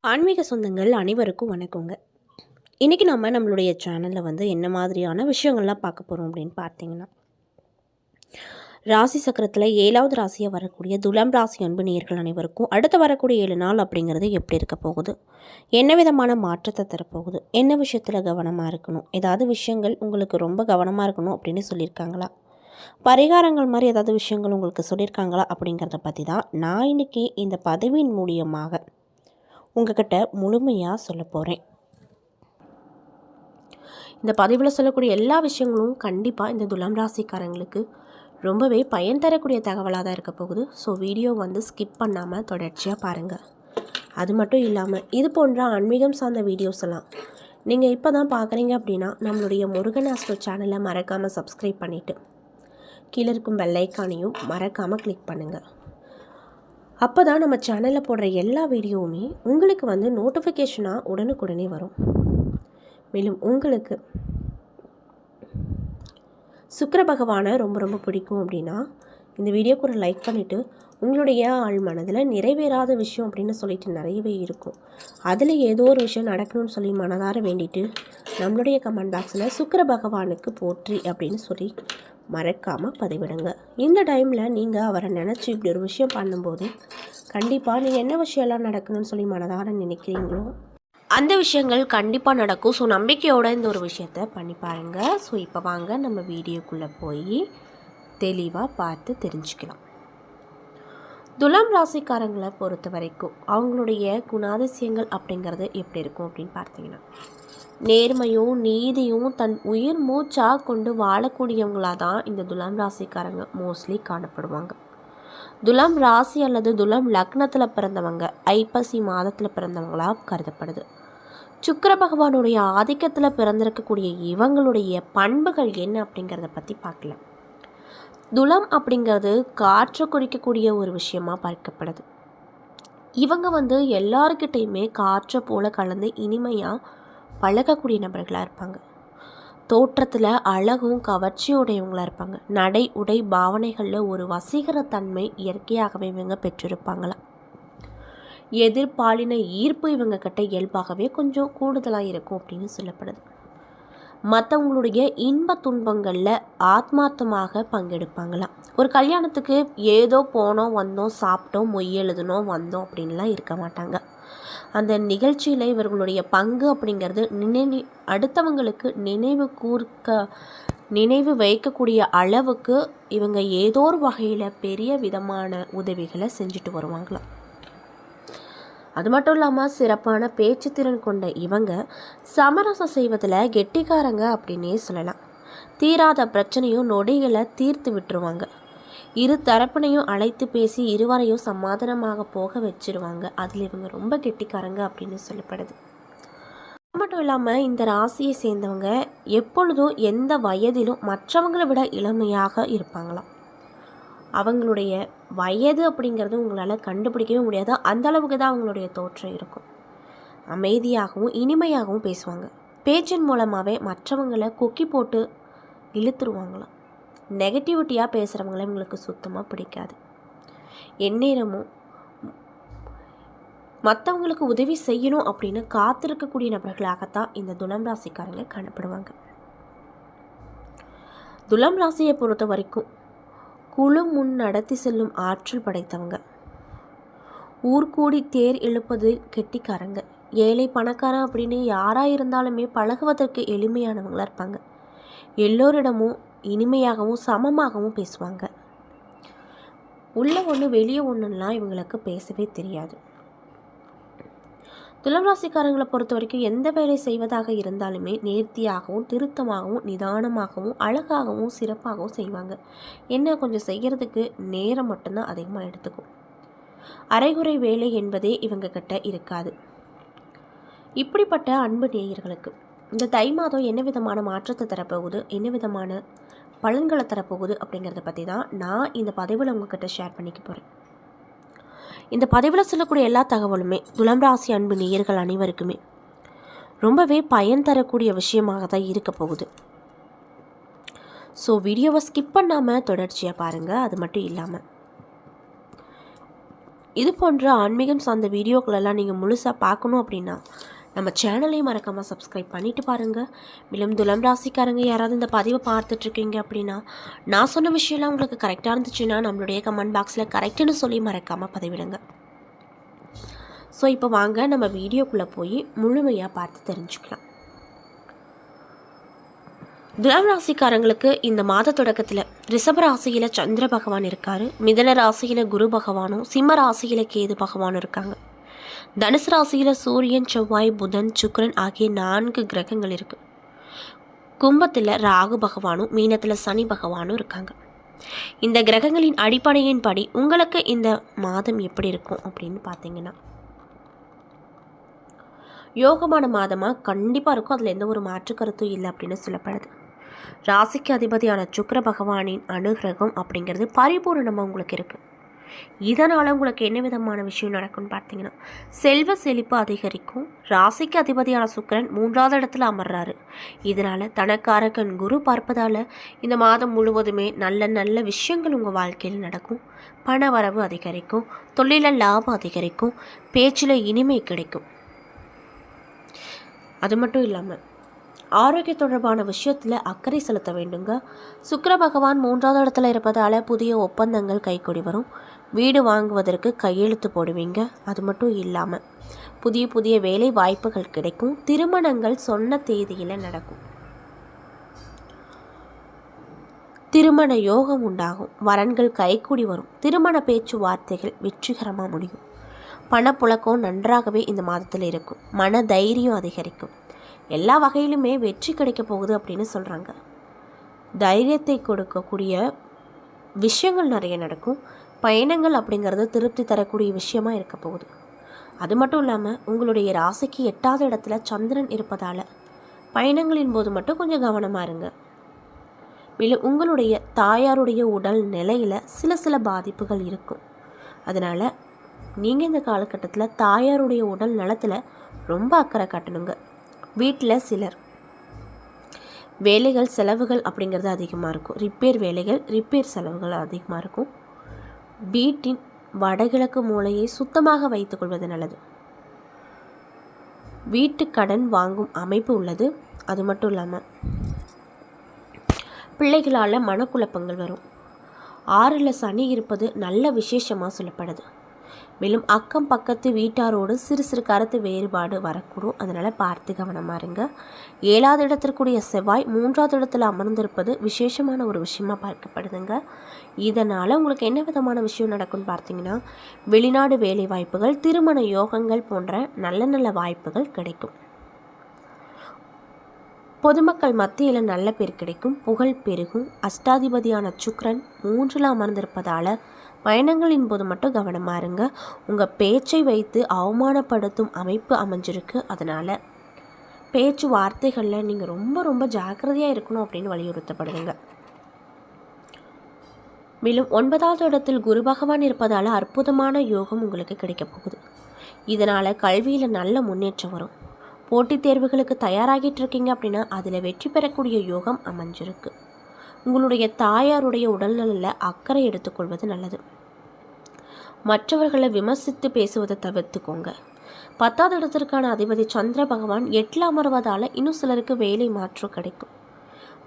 ஆன்மீக சொந்தங்கள் அனைவருக்கும் வணக்கங்க. இன்றைக்கி நம்மளுடைய சேனலில் என்ன மாதிரியான விஷயங்கள்லாம் பார்க்க போகிறோம் அப்படின்னு பார்த்தீங்கன்னா, ராசி சக்கரத்தில் 7வது ராசியாக வரக்கூடிய துலாம் ராசி அன்பு நேயர்கள் அனைவருக்கும் அடுத்து வரக்கூடிய 7 நாள் அப்படிங்கிறது எப்படி இருக்க போகுது, என்ன விதமான மாற்றத்தை தரப்போகுது, என்ன விஷயத்தில் கவனமாக இருக்கணும், ஏதாவது விஷயங்கள் உங்களுக்கு ரொம்ப கவனமாக இருக்கணும் அப்படின்னு சொல்லியிருக்காங்களா, பரிகாரங்கள் மாதிரி ஏதாவது விஷயங்கள் உங்களுக்கு சொல்லியிருக்காங்களா அப்படிங்கிறத பற்றி தான் நான் இன்றைக்கி இந்த பதிவின் மூலியமாக உங்ககிட்ட முழுமையாக சொல்ல போகிறேன். இந்த பதிவில் சொல்லக்கூடிய எல்லா விஷயங்களும் கண்டிப்பாக இந்த துலாம் ராசிக்காரங்களுக்கு ரொம்பவே பயன் தரக்கூடிய தகவலாக தான் இருக்க போகுது. ஸோ வீடியோ ஸ்கிப் பண்ணாமல் தொடர்ச்சியாக பாருங்கள். அது மட்டும் இல்லாமல் இது போன்ற ஆன்மீகம் சார்ந்த வீடியோஸ் எல்லாம் நீங்கள் இப்போ தான் பார்க்குறீங்க அப்படின்னா நம்மளுடைய முருகன் ஆஸ்ட்ரோ சேனலை மறக்காமல் சப்ஸ்கிரைப் பண்ணிவிட்டு கீழே இருக்கும் பெல் ஐக்கானையும் மறக்காமல் கிளிக் பண்ணுங்கள். அப்போ தான் நம்ம சேனலில் போடுற எல்லா வீடியோவுமே உங்களுக்கு நோட்டிஃபிகேஷனாக உடனுக்குடனே வரும். மேலும் உங்களுக்கு சுக்கிர பகவானை ரொம்ப ரொம்ப பிடிக்கும் அப்படின்னா இந்த வீடியோக்கு ஒரு லைக் பண்ணிவிட்டு உங்களுடைய ஆள் மனதில் நிறைவேறாத விஷயம் அப்படின்னு சொல்லிட்டு நிறையவே இருக்கும், அதில் ஏதோ ஒரு விஷயம் நடக்கணும்னு சொல்லி மனதார வேண்டிட்டு நம்மளுடைய கமெண்ட் பாக்ஸில் சுக்கிர பகவானுக்கு போற்றி அப்படின்னு சொல்லி மறக்காமல் பதிவிடுங்க. இந்த டைமில் நீங்கள் அவரை நினச்சி இப்படி ஒரு விஷயம் பண்ணும்போது கண்டிப்பாக நீங்கள் என்ன விஷயம்லாம் நடக்கணும்னு சொல்லி மனதார நினைக்கிறீங்களோ அந்த விஷயங்கள் கண்டிப்பாக நடக்கும். ஸோ நம்பிக்கையோடு இந்த ஒரு விஷயத்தை பண்ணி பாருங்கள். ஸோ இப்போ வாங்க நம்ம வீடியோக்குள்ளே போய் தெளிவாக பார்த்து தெரிஞ்சுக்கலாம். துலாம் ராசிக்காரங்களை பொறுத்த வரைக்கும் அவங்களுடைய குணாதிசயங்கள் அப்படிங்கிறது எப்படி இருக்கும் அப்படின்னு பார்த்தீங்கன்னா, நேர்மையும் நீதியும் தன் உயிர் மூச்சாக கொண்டு வாழக்கூடியவங்களாக தான் இந்த துலாம் ராசிக்காரங்க மோஸ்ட்லி காணப்படுவாங்க. துலாம் ராசி அல்லது துலாம் லக்னத்தில் பிறந்தவங்க ஐப்பசி மாதத்தில் பிறந்தவங்களாக கருதப்படுது. சுக்கிர பகவானுடைய ஆதிக்கத்தில் பிறந்திருக்கக்கூடிய இவங்களுடைய பண்புகள் என்ன அப்படிங்கிறத பற்றி பார்க்கலாம். துலாம் அப்படிங்கிறது காற்றை குறிக்கக்கூடிய ஒரு விஷயமா பார்க்கப்படுது. இவங்க எல்லாருக்கிட்டையுமே காற்றை போல கலந்து இனிமையாக பழகக்கூடிய நபர்களாக இருப்பாங்க. தோற்றத்தில் அழகும் கவர்ச்சியும் உடையவங்களாக இருப்பாங்க. நடை உடை பாவனைகளில் ஒரு வசீகரத்தன்மை இயற்கையாகவே இவங்க பெற்றிருப்பாங்களாம். எதிர்பாலின ஈர்ப்பு இவங்க கிட்ட இயல்பாகவே கொஞ்சம் கூடுதலாக இருக்கும் அப்படின்னு சொல்லப்படுது. மற்றவங்களுடைய இன்ப துன்பங்களில் ஆத்மார்த்தமாக பங்கெடுப்பாங்களாம். ஒரு கல்யாணத்துக்கு ஏதோ போனோம் வந்தோம் சாப்பிட்டோம் மொய் எழுதுனோம் வந்தோம் அப்படின்லாம் இருக்க மாட்டாங்க. அந்த நிகழ்ச்சியில் இவர்களுடைய பங்கு அப்படிங்கிறது அடுத்தவங்களுக்கு நினைவு வைக்கக்கூடிய அளவுக்கு இவங்க ஏதோ ஒரு வகையில் பெரிய விதமான உதவிகளை செஞ்சுட்டு வருவாங்களாம். அது மட்டும் இல்லாமல் சிறப்பான பேச்சு திறன் கொண்ட இவங்க சமரசம் செய்வதில் கெட்டிக்காரங்க அப்படின்னே சொல்லலாம். தீராத பிரச்சனையும் நொடிகளை தீர்த்து விட்டுருவாங்க. இரு தரப்பினையும் அழைத்து பேசி இருவரையும் சமாதானமாக போக வச்சிருவாங்க. அதில் இவங்க ரொம்ப கெட்டிக்காரங்க அப்படின்னு சொல்லப்படுது. அது மட்டும் இல்லாமல் இந்த ராசியை சேர்ந்தவங்க எப்பொழுதும் எந்த வயதிலும் மற்றவங்களை விட இளமையாக இருப்பாங்களாம். அவங்களுடைய வயது அப்படிங்கிறது உங்களால் கண்டுபிடிக்கவே முடியாது, அந்த அளவுக்கு தான் அவங்களுடைய தோற்றம் இருக்கும். அமைதியாகவும் இனிமையாகவும் பேசுவாங்க. பேச்சின் மூலமாகவே மற்றவங்களை கொக்கி போட்டு இழுத்துருவாங்களாம். நெகட்டிவிட்டியாக பேசுகிறவங்கள இவங்களுக்கு சுத்தமாக பிடிக்காது. எந்நேரமும் மற்றவங்களுக்கு உதவி செய்யணும் அப்படின்னு காத்திருக்கக்கூடிய நபர்களாகத்தான் இந்த துலாம் ராசிக்காரங்க காணப்படுவாங்க. துலாம் ராசியை பொறுத்த வரைக்கும் குழு முன் நடத்தி செல்லும் ஆற்றல் படைத்தவங்க. ஊர்கூடி தேர் இழுப்பதில் கெட்டிக்காரங்க. ஏழை பணக்காரன் அப்படின்னு யாராக இருந்தாலுமே பழகுவதற்கு எளிமையானவங்களாக இருப்பாங்க. எல்லோரிடமும் இனிமையாகவும் சமமாகவும் பேசுவாங்க. உள்ள ஒன்று வெளியே ஒன்றுலாம் இவங்களுக்கு பேசவே தெரியாது. துலாம் ராசிக்காரங்களை பொறுத்த வரைக்கும் எந்த வேலை செய்வதாக இருந்தாலுமே நேர்த்தியாகவும் திருத்தமாகவும் நிதானமாகவும் அழகாகவும் சிறப்பாகவும் செய்வாங்க. என்ன கொஞ்சம் செய்கிறதுக்கு நேரம் மட்டும்தான் அதிகமாக எடுத்துக்கும். அரைகுறை வேலை என்பதே இவங்க கிட்ட இருக்காது. இப்படிப்பட்ட அன்பு நேயர்களுக்கு இந்த தை மாதம் என்ன விதமான மாற்றத்தை தரப்போகுது, என்ன விதமான பலன்களை தரப்போகுது அப்படிங்கிறத பற்றி தான் நான் இந்த பதிவில் உங்ககிட்ட ஷேர் பண்ணிக்க போகிறேன். இந்த பதிவில் சொல்லக்கூடிய எல்லா தகவலுமே துலாம் ராசி அன்பு நேயர்கள் அனைவருக்குமே ரொம்பவே பயன் தரக்கூடிய விஷயமாக தான் இருக்க போகுது. ஸோ வீடியோவை ஸ்கிப் பண்ணாமல் தொடர்ச்சியாக பாருங்கள். அது மட்டும் இல்லாமல் இது போன்ற ஆன்மீகம் சார்ந்த வீடியோக்களெல்லாம் நீங்கள் முழுசாக பார்க்கணும் அப்படின்னா நம்ம சேனலையும் மறக்காமல் சப்ஸ்கிரைப் பண்ணிவிட்டு பாருங்கள். மேலும் துலாம் ராசிக்காரங்க யாராவது இந்த பதிவை பார்த்துட்ருக்கீங்க அப்படின்னா நான் சொன்ன விஷயம்லாம் உங்களுக்கு கரெக்டாக இருந்துச்சுன்னா நம்மளுடைய கமெண்ட் பாக்ஸில் கரெக்டுன்னு சொல்லி மறக்காமல் பதிவிடுங்க. ஸோ இப்போ வாங்க நம்ம வீடியோக்குள்ளே போய் முழுமையாக பார்த்து தெரிஞ்சுக்கலாம். துலாம் ராசிக்காரங்களுக்கு இந்த மாத தொடக்கத்தில் ரிஷப ராசியில் சந்திர பகவான் இருக்கார், மிதன ராசியில் குரு பகவானும், சிம்ம ராசியில் கேது பகவானும் இருக்காங்க. தனுசு ராசியில் சூரியன், செவ்வாய், புதன், சுக்கிரன் ஆகிய 4 கிரகங்கள் இருக்குது. கும்பத்தில் ராகு பகவானும், மீனத்தில் சனி பகவானும் இருக்காங்க. இந்த கிரகங்களின் அடிப்படையின்படி உங்களுக்கு இந்த மாதம் எப்படி இருக்கும் அப்படின்னு பார்த்தீங்கன்னா யோகமான மாதமாக கண்டிப்பாக இருக்கும். அதில் எந்த ஒரு மாற்று கருத்தும் இல்லை அப்படின்னு சொல்லப்படுது. ராசிக்கு அதிபதியான சுக்கிர பகவானின் அனுகிரகம் அப்படிங்கிறது பரிபூர்ணமாக உங்களுக்கு இருக்குது. இதனால் உங்களுக்கு என்ன விதமான விஷயம் நடக்கும்னு பார்த்தீங்கன்னா செல்வ செழிப்பு அதிகரிக்கும். ராசிக்கு அதிபதியான சுக்கிரன் 3வது இடத்துல அமர்றாரு. இதனால் தனக்காரகன் குரு பார்ப்பதால் இந்த மாதம் முழுவதுமே நல்ல நல்ல விஷயங்கள் உங்கள் வாழ்க்கையில் நடக்கும். பண வரவு அதிகரிக்கும், தொழிலில் லாபம் அதிகரிக்கும், பேச்சில் இனிமை கிடைக்கும். அது மட்டும் இல்லாமல் ஆரோக்கிய தொடர்பான விஷயத்தில் அக்கறை செலுத்த வேண்டுங்க. சுக்கிர பகவான் 3வது இடத்துல இருப்பதால் புதிய ஒப்பந்தங்கள் கைக்கூடி வரும். வீடு வாங்குவதற்கு கையெழுத்து போடுவீங்க. அது மட்டும் இல்லாமல் புதிய புதிய வேலை வாய்ப்புகள் கிடைக்கும். திருமணங்கள் சொன்ன தேதியில் நடக்கும். திருமண யோகம் உண்டாகும். வரன்கள் கைக்கூடி வரும். திருமண பேச்சுவார்த்தைகள் வெற்றிகரமாக முடியும். பணப்புழக்கம் நன்றாகவே இந்த மாதத்தில் இருக்கும். மன தைரியம் அதிகரிக்கும். எல்லா வகையிலுமே வெற்றி கிடைக்க போகுது அப்படின்னு சொல்கிறாங்க. தைரியத்தை கொடுக்கக்கூடிய விஷயங்கள் நிறைய நடக்கும். பயணங்கள் அப்படிங்கிறது திருப்தி தரக்கூடிய விஷயமா இருக்க போகுது. அது மட்டும் இல்லாமல் உங்களுடைய ராசிக்கு 8வது இடத்துல சந்திரன் இருப்பதால் பயணங்களின் போது மட்டும் கொஞ்சம் கவனமாக இருங்க. மேலும் உங்களுடைய தாயாருடைய உடல் நிலையில் சில பாதிப்புகள் இருக்கும். அதனால் நீங்கள் இந்த காலகட்டத்தில் தாயாருடைய உடல் நலத்தில் ரொம்ப அக்கறை காட்டணுங்க. வீட்டில் சிலர் வேலைகள் செலவுகள் அப்படிங்கிறது அதிகமாக இருக்கும். ரிப்பேர் செலவுகள் அதிகமாக இருக்கும். வீட்டின் வடகிழக்கு மூலையை சுத்தமாக வைத்துக்கொள்வது நல்லது. வீட்டு கடன் வாங்கும் அமைப்பு உள்ளது. அது மட்டும் இல்லாமல் பிள்ளைகளால் மனக்குழப்பங்கள் வரும். 6ல் சனி இருப்பது நல்ல விசேஷமாக சொல்லப்படுது. மேலும் அக்கம் பக்கத்து வீட்டாரோடு சிறு கருத்து வேறுபாடு வரக்கூடும். அதனால் பார்த்து கவனமாக இருங்க. 7வது இடத்திற்குரிய செவ்வாய் 3வது இடத்துல அமர்ந்திருப்பது விசேஷமான ஒரு விஷயமா பார்க்கப்படுதுங்க. இதனால் உங்களுக்கு என்ன விதமான விஷயம் நடக்கும்னு பார்த்தீங்கன்னா வெளிநாடு வேலை வாய்ப்புகள், திருமண யோகங்கள் போன்ற நல்ல வாய்ப்புகள் கிடைக்கும். பொதுமக்கள் மத்தியில் நல்ல பேர் கிடைக்கும். புகழ் பெருகும். அஷ்டாதிபதியான சுக்கிரன் 3ல் அமர்ந்திருப்பதால் பயணங்களின் போது மட்டும் கவனமாக இருங்க. உங்கள் பேச்சை வைத்து அவமானப்படுத்தும் அமைப்பு அமைஞ்சிருக்கு. அதனால் பேச்சு வார்த்தைகளில் நீங்கள் ரொம்ப ஜாக்கிரதையாக இருக்கணும் அப்படின்னு வலியுறுத்தப்படுதுங்க. மேலும் 9வது இடத்தில் குரு பகவான் இருப்பதால் அற்புதமான யோகம் உங்களுக்கு கிடைக்க போகுது. இதனால் கல்வியில் நல்ல முன்னேற்றம் வரும். போட்டித் தேர்வுகளுக்கு தயாராகிட்டு இருக்கீங்க அப்படின்னா அதில் வெற்றி பெறக்கூடிய யோகம் அமைஞ்சிருக்கு. உங்களுடைய தாயாருடைய உடல்நலில் அக்கறை எடுத்துக்கொள்வது நல்லது. மற்றவர்களை விமர்சித்து பேசுவதை தவிர்த்துக்கோங்க. 10வது இடத்திற்கான அதிபதி சந்திர பகவான் 8ல் அமர்வதால் இன்னும் சிலருக்கு வேலை மாற்றம் கிடைக்கும்.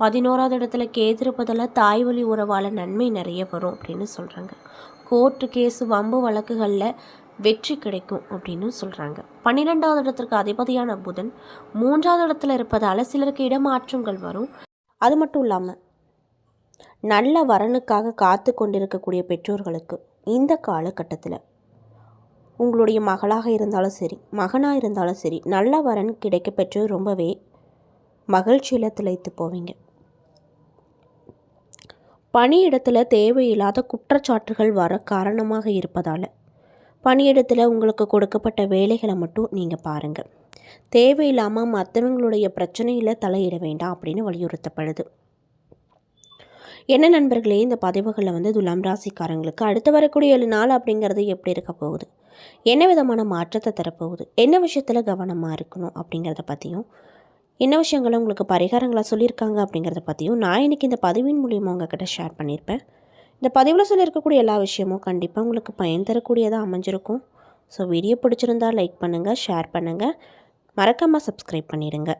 11வது இடத்துல கேது இருப்பதால் தாய் வழி உறவால் நன்மை நிறைய வரும் அப்படின்னு சொல்கிறாங்க. கோர்ட்டு கேஸு வம்பு வழக்குகளில் வெற்றி கிடைக்கும் அப்படின்னு சொல்கிறாங்க. 12வது இடத்திற்கு அதிபதியான புதன் 3வது இடத்துல இருப்பதால் சிலருக்கு இடமாற்றங்கள் வரும். அது மட்டும் இல்லாமல் நல்ல வரனுக்காக காத்து கொண்டிருக்கக்கூடிய பெற்றோர்களுக்கு இந்த காலகட்டத்தில் உங்களுடைய மகளாக இருந்தாலும் சரி மகனாக இருந்தாலும் சரி நல்ல வரன் கிடைக்க பெற்று ரொம்பவே மகிழ்ச்சியில் திளைத்து போவீங்க. பணியிடத்தில் தேவையில்லாத குற்றச்சாட்டுகள் வர காரணமாக இருப்பதால் பணியிடத்தில் உங்களுக்கு கொடுக்கப்பட்ட வேலைகளை மட்டும் நீங்கள் பாருங்கள். தேவையில்லாமல் மற்றவங்களுடைய பிரச்சனையில் தலையிட வேண்டாம் அப்படின்னு வலியுறுத்தப்படுது. என்ன நண்பர்களே, இந்த பதிவுகளில் துலாம் ராசிக்காரங்களுக்கு அடுத்து வரக்கூடிய 7 நாள் அப்படிங்கிறது எப்படி இருக்க போகுது, என்ன விதமான மாற்றத்தை தரப்போகுது, என்ன விஷயத்தில் கவனமாக இருக்கணும் அப்படிங்கிறத பற்றியும், என்ன விஷயங்களை உங்களுக்கு பரிகாரங்களாக சொல்லியிருக்காங்க அப்படிங்கிறத பற்றியும் நான் இன்றைக்கி இந்த பதிவின் மூலியமாக உங்ககிட்ட ஷேர் பண்ணியிருப்பேன். இந்த பதிவில் சொல்லியிருக்கக்கூடிய எல்லா விஷயமும் கண்டிப்பாக உங்களுக்கு பயன் தரக்கூடியதாக அமைஞ்சிருக்கும். ஸோ வீடியோ பிடிச்சிருந்தால் லைக் பண்ணுங்கள், ஷேர் பண்ணுங்கள், மறக்காமல் சப்ஸ்கிரைப் பண்ணிடுங்க.